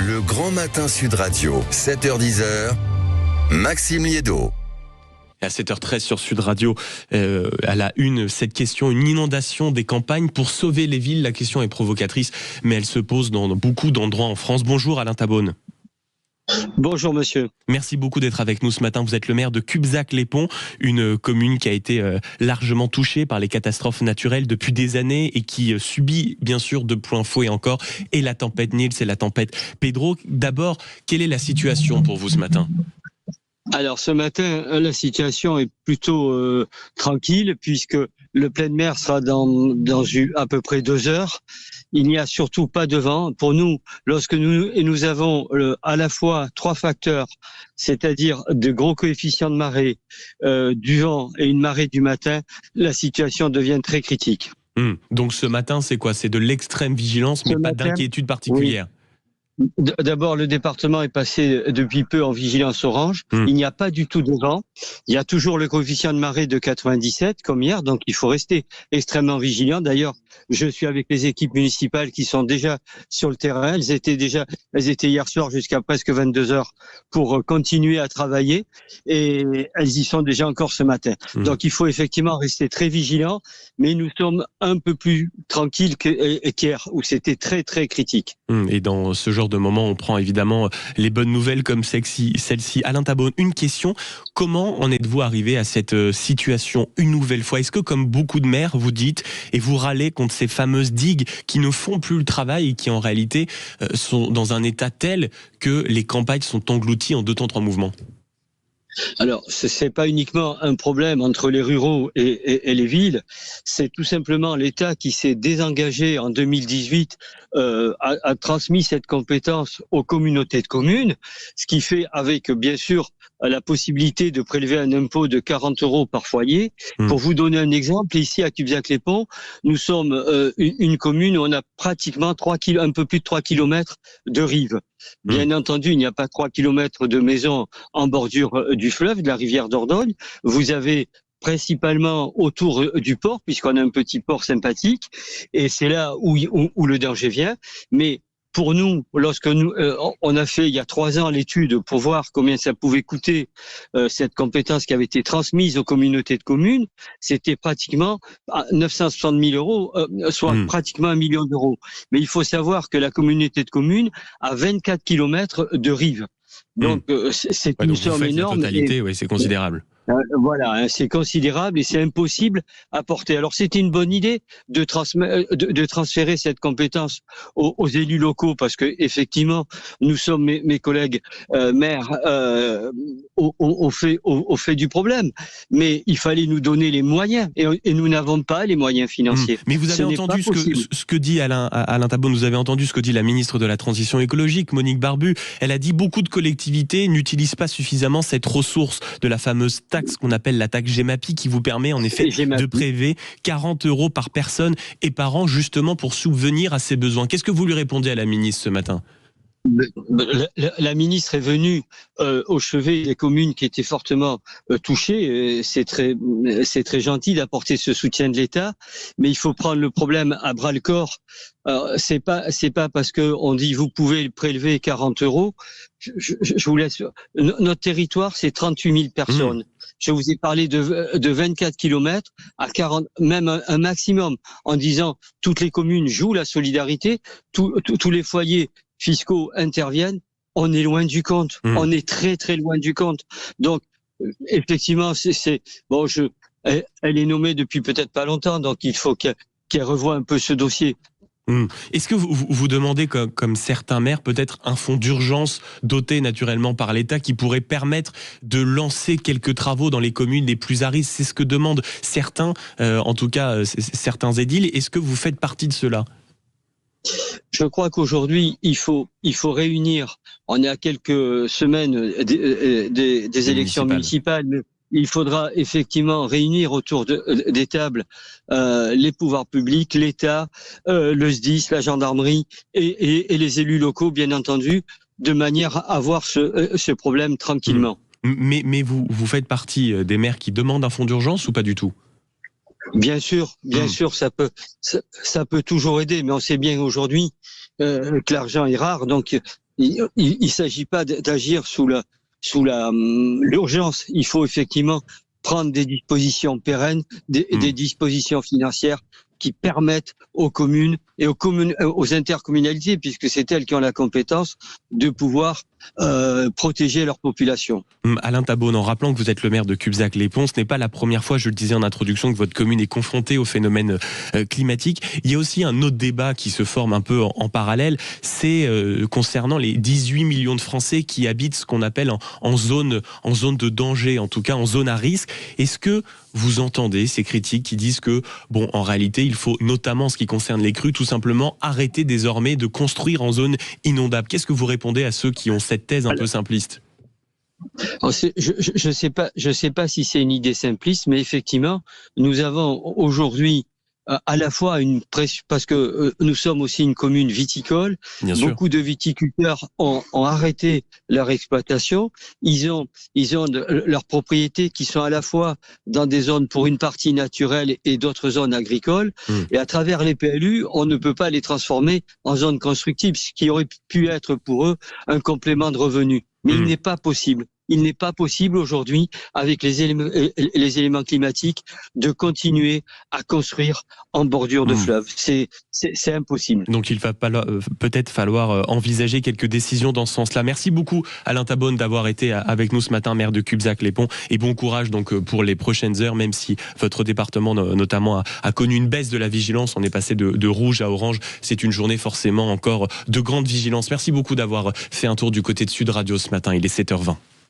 Le Grand Matin Sud Radio, 7h-10h, Maxime Liédot. À 7h13 sur Sud Radio, à la une, cette question, une inondation des campagnes pour sauver les villes. La question est provocatrice, mais elle se pose dans beaucoup d'endroits en France. Bonjour Alain Tabonne. Bonjour monsieur. Merci beaucoup d'être avec nous ce matin. Vous êtes le maire de Cubzac-les-Ponts, une commune qui a été largement touchée par les catastrophes naturelles depuis des années et qui subit bien sûr de plein fouet encore et la tempête Nils et la tempête Pedro. D'abord, quelle est la situation pour vous ce matin ? Alors ce matin, la situation est plutôt tranquille puisque le plein de mer sera dans à peu près 2 heures. Il n'y a surtout pas de vent. Pour nous, lorsque nous avons à la fois 3 facteurs, c'est-à-dire de gros coefficients de marée, du vent et une marée du matin, la situation devient très critique. Donc ce matin, c'est quoi ? C'est de l'extrême vigilance, mais pas d'inquiétude particulière. Oui. D'abord, le département est passé depuis peu en vigilance orange. Il n'y a pas du tout de vent. Il y a toujours le coefficient de marée de 97 comme hier, donc il faut rester extrêmement vigilant. D'ailleurs, je suis avec les équipes municipales qui sont déjà sur le terrain. Elles étaient hier soir jusqu'à presque 22 heures pour continuer à travailler et elles y sont déjà encore ce matin. Donc il faut effectivement rester très vigilant, mais nous sommes un peu plus tranquilles qu'hier où c'était très très critique. Et dans ce genre de moment, on prend évidemment les bonnes nouvelles comme celle-ci. Alain Tabonne, une question. Comment en êtes-vous arrivé à cette situation une nouvelle fois ? Est-ce que, comme beaucoup de maires, vous dites et vous râlez contre ces fameuses digues qui ne font plus le travail et qui en réalité sont dans un état tel que les campagnes sont englouties en 2 temps 3 mouvements ? Alors, c'est pas uniquement un problème entre les ruraux et les villes, c'est tout simplement l'État qui s'est désengagé en 2018, a transmis cette compétence aux communautés de communes, ce qui fait avec, bien sûr, la possibilité de prélever un impôt de 40 € par foyer. Pour vous donner un exemple, ici à Cubzac-les-Ponts, nous sommes une commune où on a pratiquement un peu plus de 3 km de rive. Bien entendu, il n'y a pas 3 km de maisons en bordure du fleuve, de la rivière Dordogne. Vous avez principalement autour du port, puisqu'on a un petit port sympathique, et c'est là où le danger vient. Mais pour nous, lorsque on a fait il y a 3 ans l'étude pour voir combien ça pouvait coûter cette compétence qui avait été transmise aux communautés de communes, c'était pratiquement 960 000 €, soit pratiquement 1 million d'euros. Mais il faut savoir que la communauté de communes a 24 km de rive. Donc c'est une somme énorme. La totalité, oui, c'est considérable. Voilà, c'est considérable et c'est impossible à porter. Alors c'était une bonne idée de transférer cette compétence aux élus locaux parce que effectivement nous sommes mes collègues maires au fait du problème, mais il fallait nous donner les moyens et nous n'avons pas les moyens financiers. Mais vous avez entendu ce que dit Alain Tabonne, vous avez entendu ce que dit la ministre de la Transition écologique, Monique Barbu. Elle a dit beaucoup de collectivités n'utilisent pas suffisamment cette ressource de la fameuse taxe qu'on appelle la taxe Gemapi qui vous permet en effet de prélever 40 € par personne et par an justement pour subvenir à ses besoins. Qu'est-ce que vous lui répondez à la ministre ce matin ? La ministre est venue au chevet des communes qui étaient fortement touchées. C'est très gentil d'apporter ce soutien de l'État, mais il faut prendre le problème à bras le corps. C'est pas parce que on dit vous pouvez prélever 40 €. Je vous laisse. Notre territoire, c'est 38 000 personnes. Je vous ai parlé de 24 km à 40, même un maximum, en disant toutes les communes jouent la solidarité, tous les foyers fiscaux interviennent, on est loin du compte. On est très très loin du compte. Donc effectivement, elle est nommée depuis peut-être pas longtemps, donc il faut qu'elle revoie un peu ce dossier. Est-ce que vous demandez, comme certains maires, peut-être un fonds d'urgence doté naturellement par l'État qui pourrait permettre de lancer quelques travaux dans les communes les plus à risque ? C'est ce que demandent certains, en tout cas certains édiles. Est-ce que vous faites partie de cela ? Je crois qu'aujourd'hui, il faut réunir, on est à quelques semaines des élections municipales, mais il faudra effectivement réunir autour des tables les pouvoirs publics, l'État, le SDIS, la gendarmerie et les élus locaux, bien entendu, de manière à voir ce problème tranquillement. Mais vous faites partie des maires qui demandent un fonds d'urgence ou pas du tout ? Bien sûr, ça peut toujours aider, mais on sait bien aujourd'hui que l'argent est rare, donc Il s'agit pas d'agir sous l'urgence. Il faut effectivement prendre des dispositions pérennes, des dispositions financières qui permettent aux communes et aux intercommunalités, puisque c'est elles qui ont la compétence, de pouvoir protéger leur population. Alain Tabone, en rappelant que vous êtes le maire de Cubzac-les-Ponts, ce n'est pas la première fois, je le disais en introduction, que votre commune est confrontée au phénomène climatique. Il y a aussi un autre débat qui se forme un peu en parallèle, c'est concernant les 18 millions de Français qui habitent ce qu'on appelle en zone de danger, en tout cas en zone à risque. Est-ce que vous entendez ces critiques qui disent que, bon, en réalité, il faut, notamment en ce qui concerne les crues, tout simplement arrêter désormais de construire en zone inondable? Qu'est-ce que vous répondez à ceux qui ont cette thèse un peu simpliste? Je sais pas si c'est une idée simpliste, mais effectivement, nous avons aujourd'hui à la fois une pression, parce que nous sommes aussi une commune viticole. Bien sûr. Beaucoup de viticulteurs ont arrêté leur exploitation. Ils ont leurs propriétés qui sont à la fois dans des zones pour une partie naturelle et d'autres zones agricoles. Et à travers les PLU, on ne peut pas les transformer en zones constructibles, ce qui aurait pu être pour eux un complément de revenus. Mais il n'est pas possible. Il n'est pas possible aujourd'hui, avec les éléments climatiques, de continuer à construire en bordure de fleuve. C'est impossible. Donc il va peut-être falloir envisager quelques décisions dans ce sens-là. Merci beaucoup Alain Tabone d'avoir été avec nous ce matin, maire de Cubzac-les-Ponts, et bon courage donc pour les prochaines heures, même si votre département notamment a connu une baisse de la vigilance. On est passé de rouge à orange. C'est une journée forcément encore de grande vigilance. Merci beaucoup d'avoir fait un tour du côté de Sud Radio ce matin. Il est 7h20.